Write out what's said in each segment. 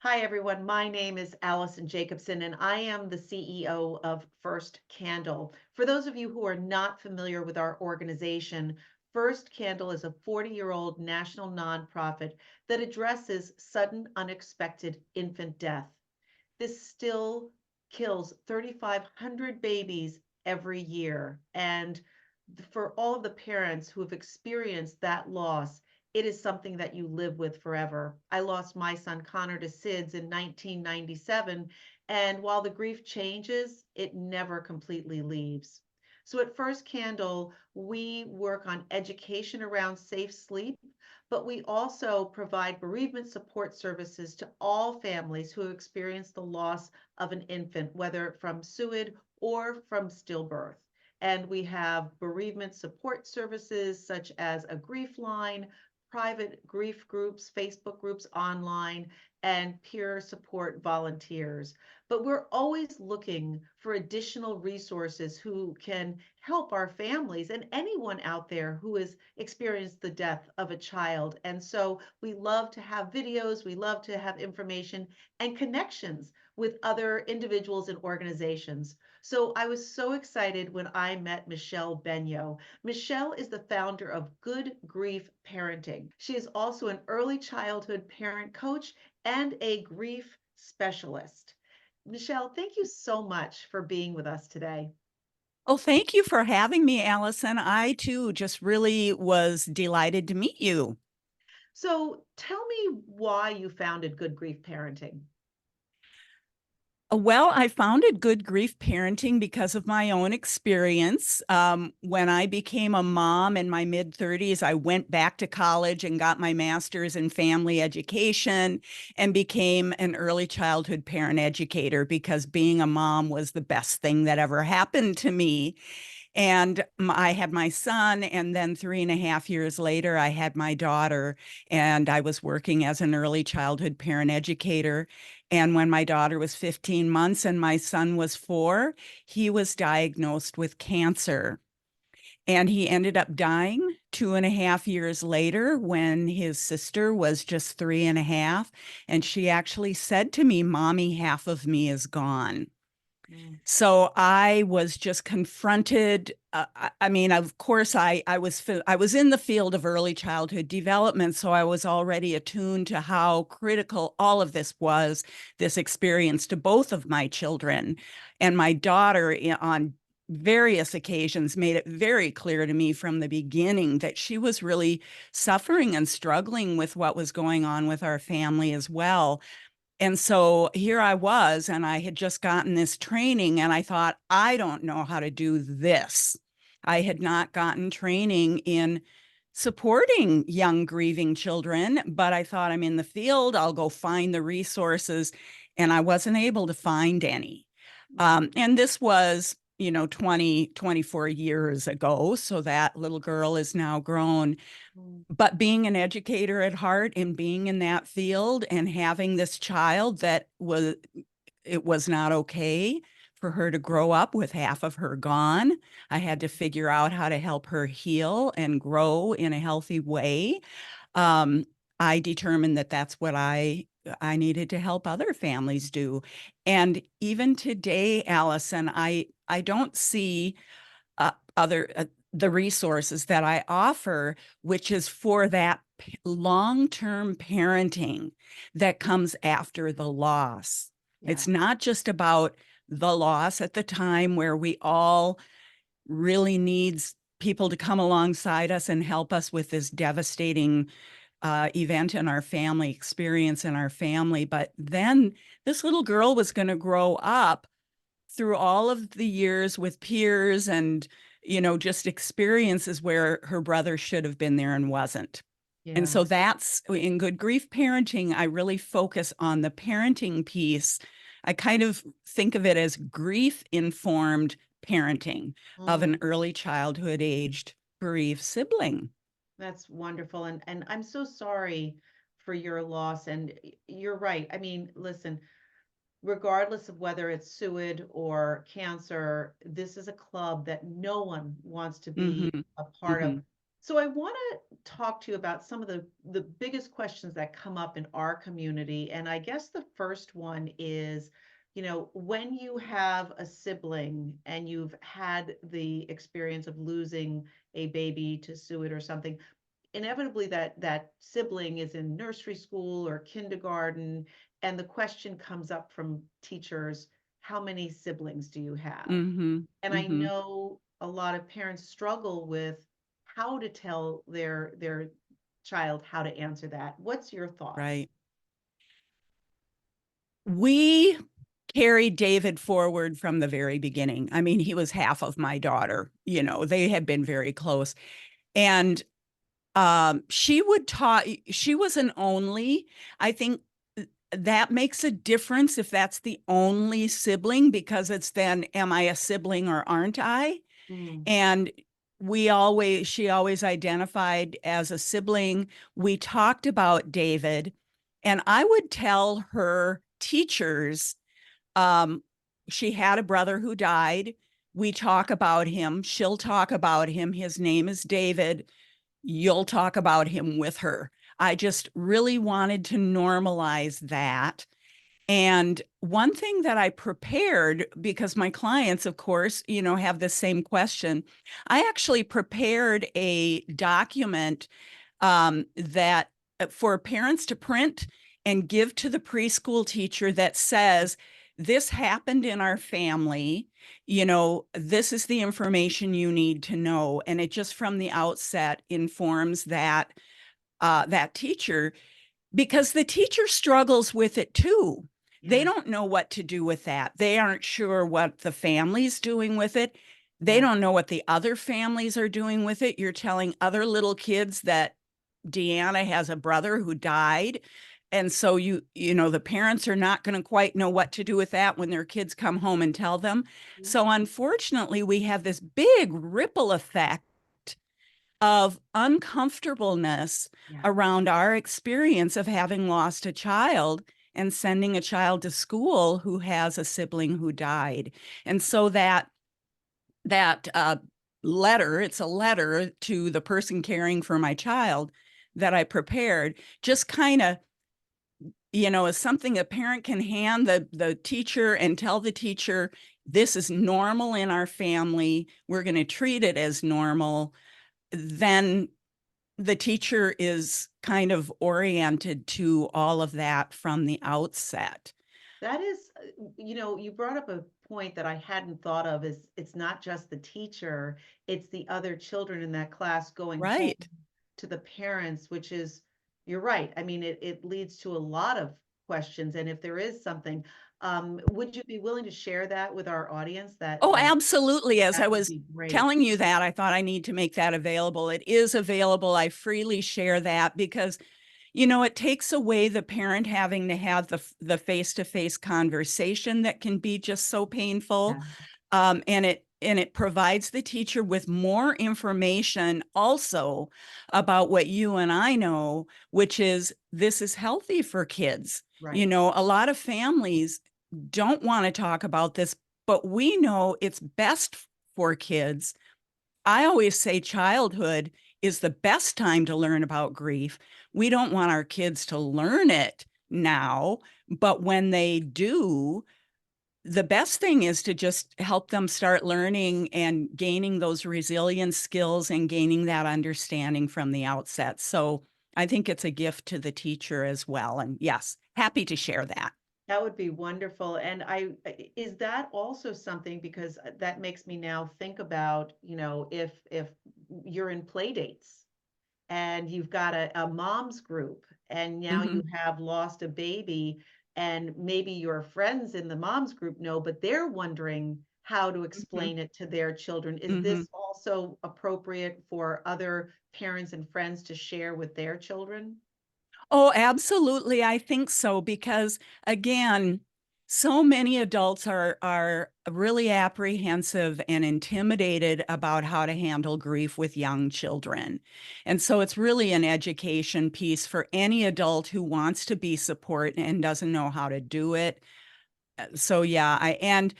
Hi, everyone. My name is Allison Jacobson, and I am the CEO of First Candle. For those of you who are not familiar with our organization, First Candle is a 40-year-old national nonprofit that addresses sudden, unexpected infant death. This still kills 3,500 babies every year. And for all of the parents who have experienced that loss, it is something that you live with forever. I lost my son Connor to SIDS in 1997, and while the grief changes, it never completely leaves. So at First Candle, we work on education around safe sleep, but we also provide bereavement support services to all families who experience the loss of an infant, whether from SUID or from stillbirth. And we have bereavement support services such as a grief line, private grief groups, Facebook groups online, and peer support volunteers. But we're always looking for additional resources who can help our families and anyone out there who has experienced the death of a child. And so we love to have videos, we love to have information and connections with other individuals and organizations. So I was so excited when I met Michelle Benyo. Michelle is the founder of Good Grief Parenting. She is also an early childhood parent coach and a grief specialist. Michelle, thank you so much for being with us today. Oh, thank you for having me, Allison. I too just really was delighted to meet you. So tell me why you founded Good Grief Parenting. Well, I founded Good Grief Parenting because of my own experience. When I became a mom in my mid 30s, I went back to college and got my master's in family education and became an early childhood parent educator because being a mom was the best thing that ever happened to me. And I had my son, and then 3.5 years later, I had my daughter, and I was working as an early childhood parent educator. And when my daughter was 15 months and my son was 4, he was diagnosed with cancer. And he ended up dying 2.5 years later when his sister was just 3.5. And she actually said to me, "Mommy, half of me is gone." Mm. So I was just confronted. I mean, of course, I was in the field of early childhood development, so I was already attuned to how critical all of this was, this experience to both of my children. And my daughter, on various occasions, made it very clear to me from the beginning that she was really suffering and struggling with what was going on with our family as well. And so here I was, and I had just gotten this training, and I thought, I don't know how to do this. I had not gotten training in supporting young grieving children, but I thought, I'm in the field, I'll go find the resources, and I wasn't able to find any. And this was, 24 years ago. So that little girl is now grown, Mm. but being an educator at heart and being in that field and having this child that was, it was not okay for her to grow up with half of her gone. I had to figure out how to help her heal and grow in a healthy way. um, I determined that that's what I needed to help other families do. And even today, Allison, I don't see other the resources that I offer, which is for that long-term parenting that comes after the loss. Yeah. It's not just about the loss at the time where we all really needs people to come alongside us and help us with this devastating event in our family, experience in our family. But then this little girl was going to grow up through all of the years with peers and, just experiences where her brother should have been there and wasn't. And Yeah. so that's in Good Grief Parenting. I really focus on the parenting piece. I kind of think of it as grief informed parenting of an Mm. early childhood aged bereaved sibling. That's wonderful. And I'm so sorry for your loss. And you're right. I mean, listen, regardless of whether it's SUID or cancer, this is a club that no one wants to be Hmm. a part of. Hmm. So I want to talk to you about some of the biggest questions that come up in our community. And I guess the first one is, when you have a sibling and you've had the experience of losing a baby to suicide or something, inevitably that sibling is in nursery school or kindergarten, and the question comes up from teachers, how many siblings do you have? Mm-hmm. And I Mm-hmm. know a lot of parents struggle with how to tell their child how to answer that. What's your thoughts? Right. We carried David forward from the very beginning. I mean, he was half of my daughter, they had been very close. And she would talk, she was an only. I think that makes a difference if that's the only sibling, because it's then, am I a sibling or aren't I? Mm, And she always identified as a sibling. We talked about David, and I would tell her teachers, um, she had a brother who died. We talk about him. She'll talk about him. His name is David. You'll talk about him with her. I just really wanted to normalize that. And one thing that I prepared, because my clients, of course, have the same question, I actually prepared a document that for parents to print and give to the preschool teacher that says, this happened in our family, this is the information you need to know. And it just from the outset informs that teacher, because the teacher struggles with it too. They yeah, don't know what to do with that. They aren't sure what the family's doing with it. They yeah. don't know what the other families are doing with it. You're telling other little kids that Deanna has a brother who died. And so the parents are not going to quite know what to do with that when their kids come home and tell them. Yeah, So unfortunately, we have this big ripple effect of uncomfortableness yeah. around our experience of having lost a child and sending a child to school who has a sibling who died. And so that letter, it's a letter to the person caring for my child that I prepared, just kind of, is something a parent can hand the teacher and tell the teacher, this is normal in our family. We're going to treat it as normal. Then the teacher is kind of oriented to all of that from the outset. That is, you brought up a point that I hadn't thought of, is it's not just the teacher, it's the other children in that class going home Right. to the parents, which is, you're right. I mean, it leads to a lot of questions. And if there is something, would you be willing to share that with our audience? Oh, absolutely. As I That would was be great. telling you that, I thought I need to make that available. It is available. I freely share that because it takes away the parent having to have the face-to-face conversation that can be just so painful. Yeah, And it provides the teacher with more information also about what you and I know, which is this is healthy for kids. right. A lot of families don't want to talk about this, but we know it's best for kids. I always say childhood is the best time to learn about grief. We don't want our kids to learn it now, but when they do, the best thing is to just help them start learning and gaining those resilience skills and gaining that understanding from the outset. So I think it's a gift to the teacher as well. And yes, happy to share that. That would be wonderful. And is that also something, because that makes me now think about, if you're in play dates and you've got a mom's group and now you Hmm. have lost a baby, and maybe your friends in the mom's group know, but they're wondering how to Hmm. explain it to their children. Is Hmm. this also appropriate for other parents and friends to share with their children? Oh, absolutely. I think so because again, so many adults are really apprehensive and intimidated about how to handle grief with young children. And so it's really an education piece for any adult who wants to be support and doesn't know how to do it. So yeah, I and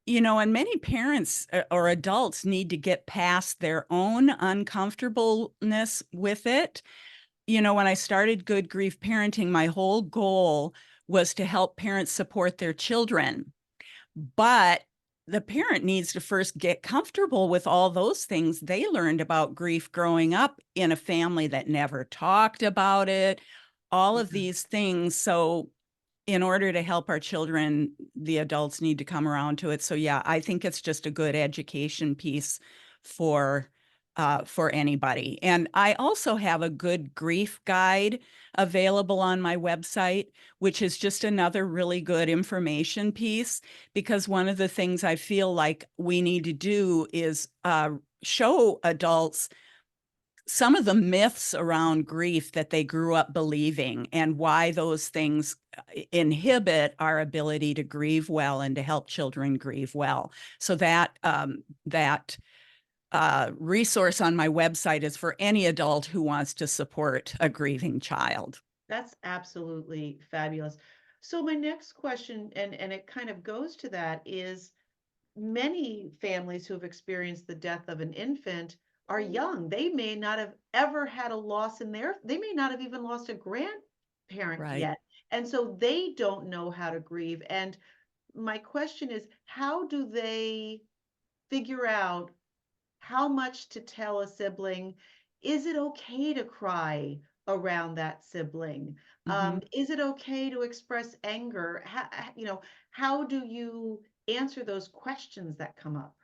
And many parents or adults need to get past their own uncomfortableness with it. When I started Good Grief Parenting, my whole goal was to help parents support their children. But the parent needs to first get comfortable with all those things they learned about grief growing up in a family that never talked about it, all Yeah, of these things. So, in order to help our children, the adults need to come around to it. So yeah, I think it's just a good education piece for for anybody. And I also have a good grief guide available on my website, which is just another really good information piece. Because one of the things I feel like we need to do is show adults some of the myths around grief that they grew up believing and why those things inhibit our ability to grieve well and to help children grieve well. So that resource on my website is for any adult who wants to support a grieving child. that's absolutely fabulous. So my next question, and it kind of goes to that, is many families who have experienced the death of an infant are young. They may not have ever had a loss they may not have even lost a grandparent Right. yet. And so they don't know how to grieve. And my question is, how do they figure out how much to tell a sibling? Is it okay to cry around that sibling? Mhm. Is it okay to express anger? How do you answer those questions that come up?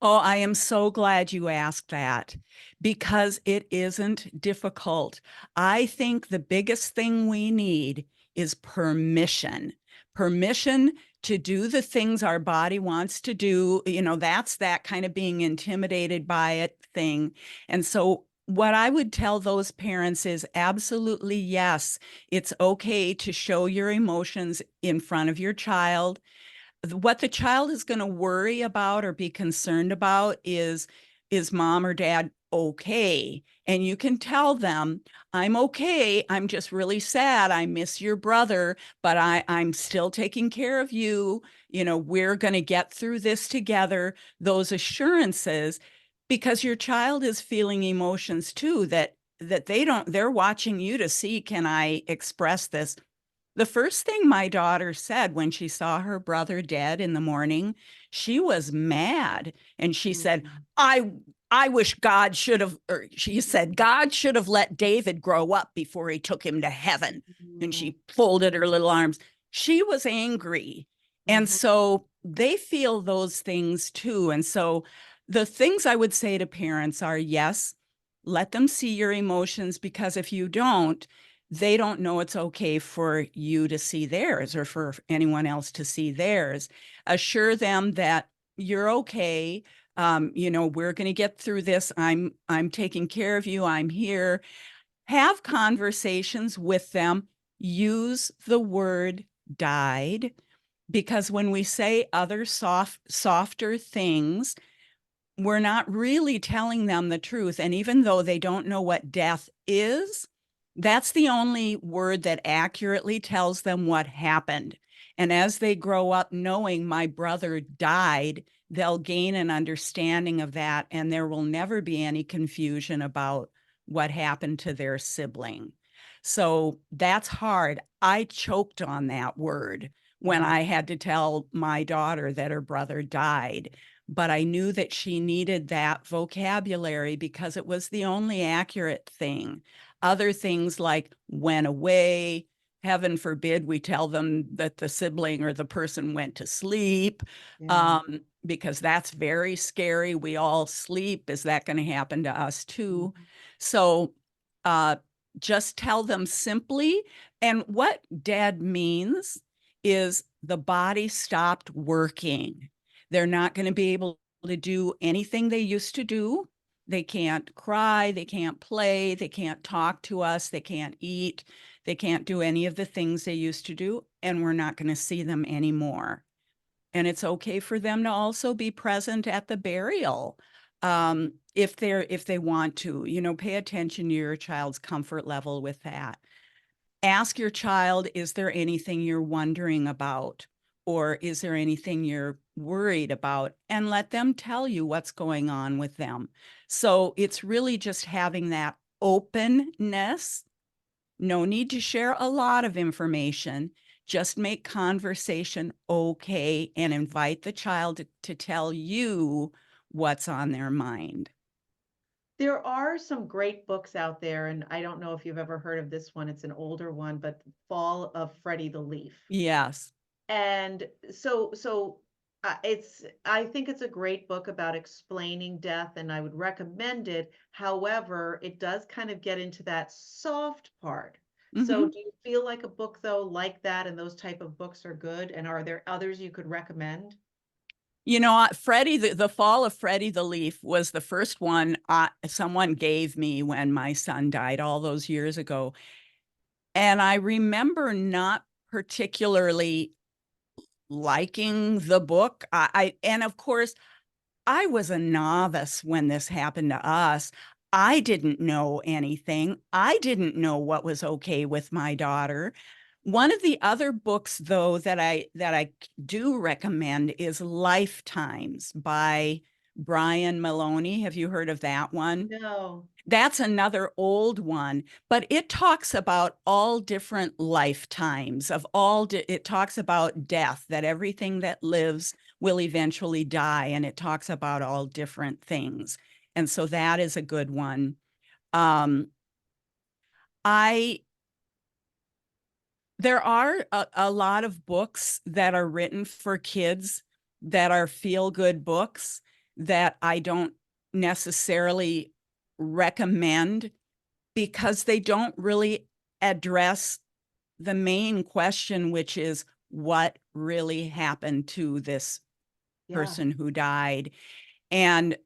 Oh, I am so glad you asked that because it isn't difficult. I think the biggest thing we need is permission. Permission to do the things our body wants to do. That's that kind of being intimidated by it thing. And so, what I would tell those parents is absolutely yes, it's okay to show your emotions in front of your child. What the child is going to worry about or be concerned about is mom or dad okay? And you can tell them, I'm okay, I'm just really sad, I miss your brother, but I'm still taking care of you. We're going to get through this together. Those assurances, because your child is feeling emotions too, that they're watching you to see, can I express this? The first thing my daughter said when she saw her brother dead in the morning, she was mad. And she said, Mm, I I wish God should have, or she said, God should have let David grow up before he took him to heaven. And mm, she folded her little arms. She was angry. And mhm, so they feel those things too. And so the things I would say to parents are yes, let them see your emotions, because if you don't, they don't know it's okay for you to see theirs or for anyone else to see theirs. Assure them that you're okay. We're going to get through this. I'm taking care of you. I'm here. Have conversations with them. Use the word died, because when we say other softer things, we're not really telling them the truth. And even though they don't know what death is, that's the only word that accurately tells them what happened. And as they grow up knowing my brother died, they'll gain an understanding of that, and there will never be any confusion about what happened to their sibling. So that's hard. I choked on that word when mm, I had to tell my daughter that her brother died, but I knew that she needed that vocabulary because it was the only accurate thing. Other things like went away, heaven forbid we tell them that the sibling or the person went to sleep, yeah. because that's very scary. We all sleep. Is that going to happen to us too? Mhm, So uh, just tell them simply. And what dead means is the body stopped working. They're not going to be able to do anything they used to do. They can't cry, they can't play, they can't talk to us, they can't eat, they can't do any of the things they used to do, and we're not going to see them anymore. And it's okay for them to also be present at the burial, if they want to. Pay attention to your child's comfort level with that. Ask your child, is there anything you're wondering about? Or is there anything worried about, and let them tell you what's going on with them. So it's really just having that openness. No need to share a lot of information. Just make conversation okay and invite the child to tell you what's on their mind. There are some great books out there, and I don't know if you've ever heard of this one. It's an older one, but Fall of Freddie the Leaf. Yes. And I think it's a great book about explaining death, and I would recommend it. However, it does kind of get into that soft part. So Hmm. do you feel like a book though like that and those type of books are good? And are there others you could recommend? You know, Freddie, the Fall of Freddie the Leaf was the first one someone gave me when my son died all those years ago. And I remember not particularly liking the book. And of course, I was a novice when this happened to us. I didn't know anything. I didn't know what was okay with my daughter. One of the other books, though, that I do recommend is Lifetimes by Brian Maloney. Have you heard of that one? No. That's another old one, but it talks about all different lifetimes of it talks about death, that everything that lives will eventually die, and it talks about all different things. And so that is a good one. Um, I There are a lot of books that are written for kids that are feel-good books that I don't necessarily recommend because they don't really address the main question, which is what really happened to this Yeah, person who died. And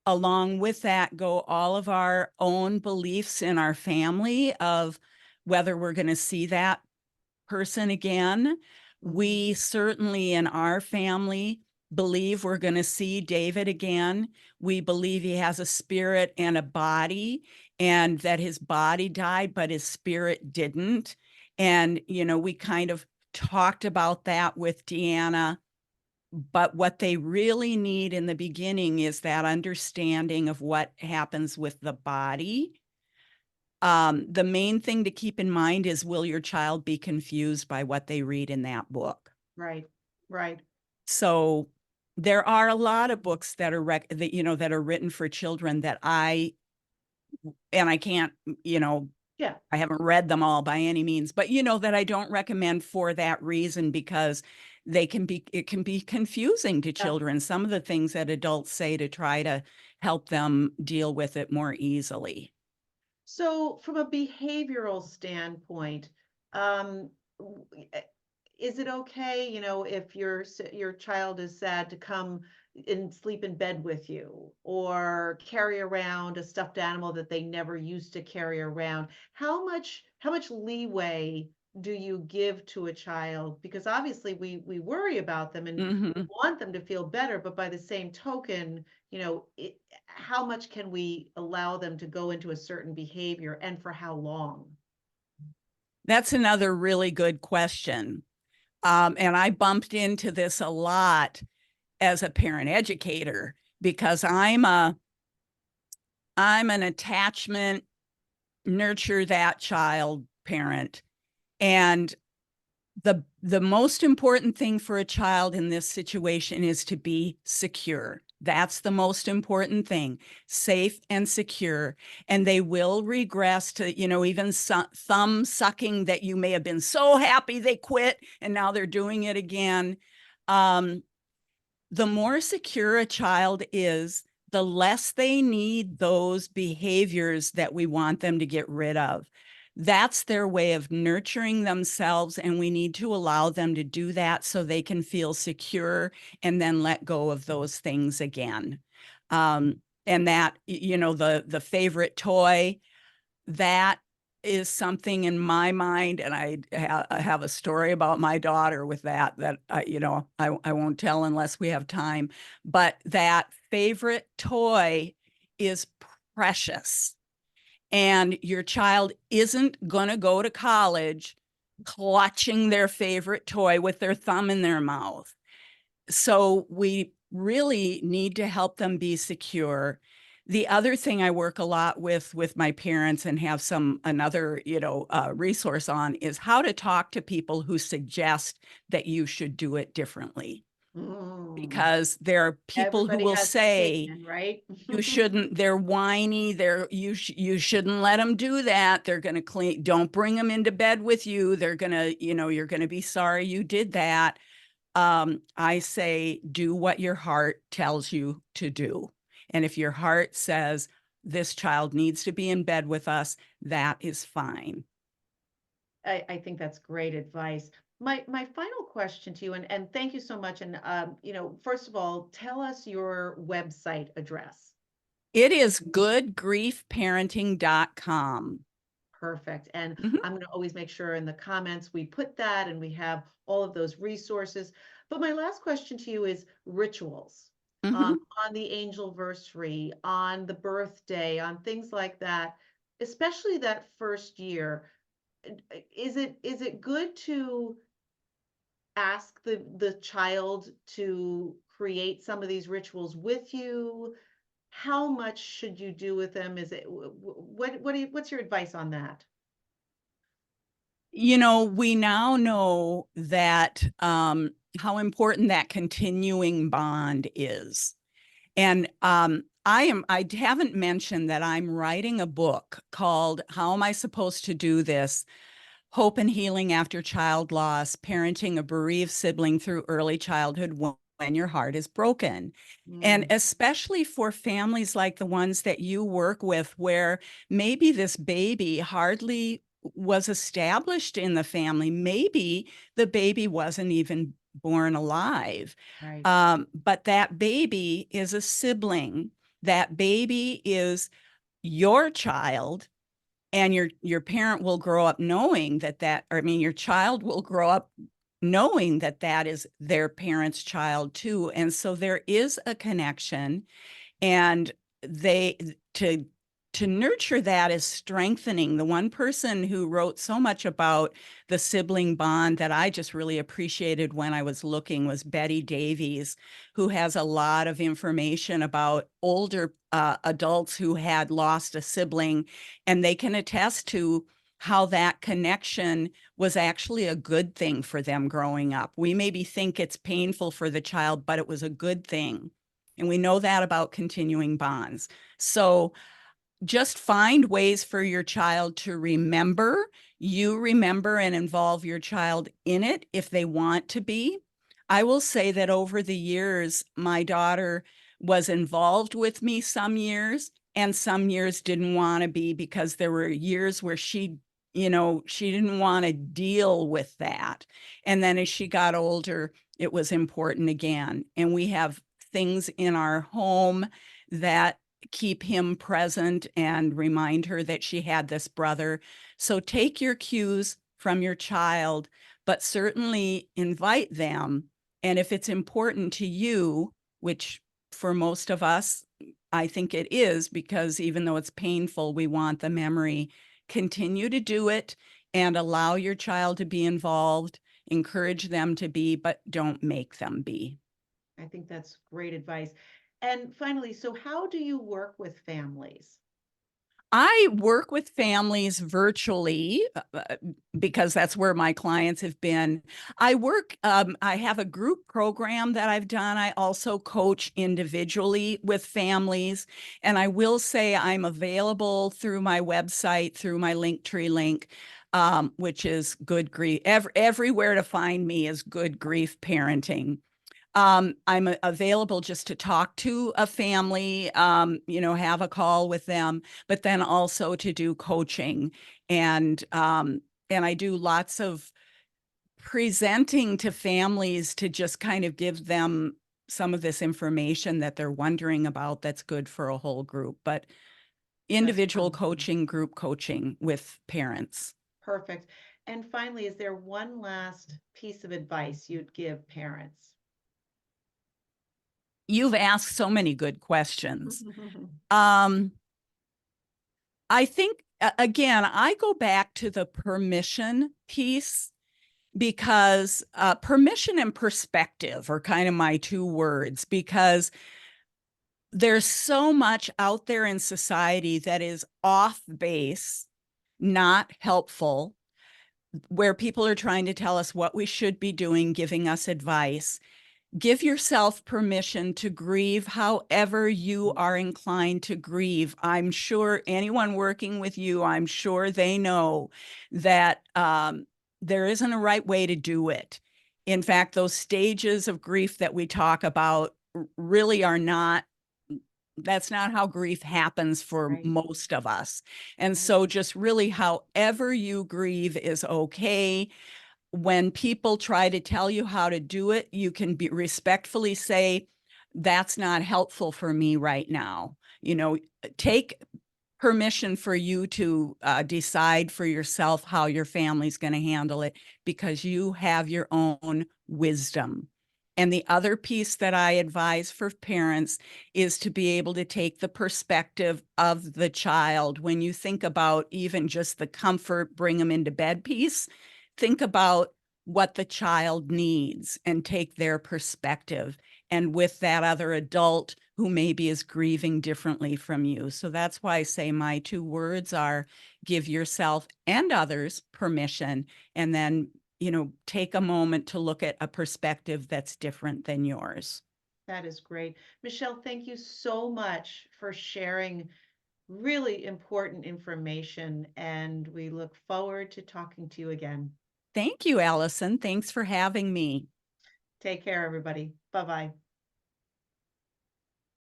along with that go all of our own beliefs in our family of whether we're going to see that person again. mhm, We certainly in our family believe we're going to see David again. We believe he has a spirit and a body, and that his body died, but his spirit didn't. And, we kind of talked about that with Deanna. But what they really need in the beginning is that understanding of what happens with the body. The main thing to keep in mind is, will your child be confused by what they read in that book? right, right. So there are a lot of books that are that are written for children that I can't, Yeah. I haven't read them all by any means, but that I don't recommend for that reason, because it can be confusing to Yeah. children, some of the things that adults say to try to help them deal with it more easily. So from a behavioral standpoint, um, is it okay, if your child is sad to come and sleep in bed with you or carry around a stuffed animal that they never used to carry around? How much leeway do you give to a child? Because obviously we worry about them and we Hmm. want them to feel better, but by the same token, how much can we allow them to go into a certain behavior and for how long? That's another really good question. And I bumped into this a lot as a parent educator, because I'm an attachment, nurture that child parent. And the most important thing for a child in this situation is to be secure. That's the most important thing, safe and secure. And they will regress to, even thumb sucking that you may have been so happy they quit and now they're doing it again. Um, the more secure a child is, the less they need those behaviors that we want them to get rid of. That's their way of nurturing themselves, and we need to allow them to do that so they can feel secure and then let go of those things again. And that, the favorite toy, that is something in my mind, and I have a story about my daughter with that I won't tell unless we have time. But that favorite toy is precious, and your child isn't going to go to college clutching their favorite toy with their thumb in their mouth. so we really need to help them be secure. The other thing I work a lot with my parents and have another, resource on is how to talk to people who suggest that you should do it differently. Mm. Because there are people who Everybody will has an say, opinion, right? you shouldn't, they're whiny, you shouldn't let them do that. They're going to clean, don't bring them into bed with you. They're going to, you're going to be sorry you did that. I say, do what your heart tells you to do. And if your heart says this child needs to be in bed with us, that is fine. I think that's great advice. My final question to you, and thank you so much. And first of all, tell us your website address. It is goodgriefparenting.com. Perfect. And Mhm, I'm going to always make sure in the comments we put that and we have all of those resources. But my last question to you is rituals mhm. on the angelversary, on the birthday, on things like that, especially that first year. Is it good to ask the child to create some of these rituals with you? How much should you do with them? Is it what's your advice on that? We now know that how important that continuing bond is. And I haven't mentioned that I'm writing a book called How Am I Supposed to Do This? Hope and Healing After Child Loss, Parenting a Bereaved Sibling Through Early Childhood when Your Heart is Broken. And Mm, especially for families like the ones that you work with, where maybe this baby hardly was established in the family. Maybe the baby wasn't even born alive. right. But that baby is a sibling. That baby is your child, and your parent will grow up knowing your child will grow up knowing that that is their parent's child too. And so there is a connection, and they to nurture that is strengthening. The one person who wrote so much about the sibling bond that I just really appreciated when I was looking was Betty Davies, who has a lot of information about older adults who had lost a sibling, and they can attest to how that connection was actually a good thing for them growing up. We maybe think it's painful for the child, but it was a good thing. And we know that about continuing bonds. So just find ways for your child to remember. You remember and involve your child in it if they want to be. I will say that over the years, my daughter was involved with me some years, and some years didn't want to be, because there were years where she didn't want to deal with that. And then as she got older, it was important again. And we have things in our home that keep him present and remind her that she had this brother. So take your cues from your child, but certainly invite them. And if it's important to you, which for most of us, I think it is, because even though it's painful, we want the memory, continue to do it and allow your child to be involved, encourage them to be, but don't make them be. I think that's great advice. And finally, so how do you work with families? I work with families virtually because that's where my clients have been. I have a group program that I've done. I also coach individually with families. And I will say I'm available through my website, through my Linktree link, which is Good Grief. Everywhere to find me is Good Grief Parenting. I'm available just to talk to a family, have a call with them, but then also to do coaching. And I do lots of presenting to families to just kind of give them some of this information that they're wondering about that's good for a whole group. But That's individual wonderful. coaching, group coaching with parents. Perfect. And finally, is there one last piece of advice you'd give parents? You've asked so many good questions. Um, I think, again, I go back to the permission piece, because permission and perspective are kind of my two words, because there's so much out there in society that is off base, not helpful, where people are trying to tell us what we should be doing, giving us advice. Give yourself permission to grieve however you are inclined to grieve. I'm sure anyone working with you, I'm sure they know that there isn't a right way to do it. In fact, those stages of grief that we talk about really are not, that's not how grief happens for Right, most of us. And right, so just really however you grieve is okay. When people try to tell you how to do it, you can be respectfully say, that's not helpful for me right now. You know, take permission for you to decide for yourself how your family's going to handle it, because you have your own wisdom. And the other piece that I advise for parents is to be able to take the perspective of the child. When you think about even just the comfort, bring them into bed piece, think about what the child needs and take their perspective. And with that other adult who maybe is grieving differently from you. So that's why I say my two words are give yourself and others permission, and then, take a moment to look at a perspective that's different than yours. that is great. Michelle, thank you so much for sharing really important information, and we look forward to talking to you again. Thank you, Allison. Thanks for having me. Take care, everybody. Bye-bye.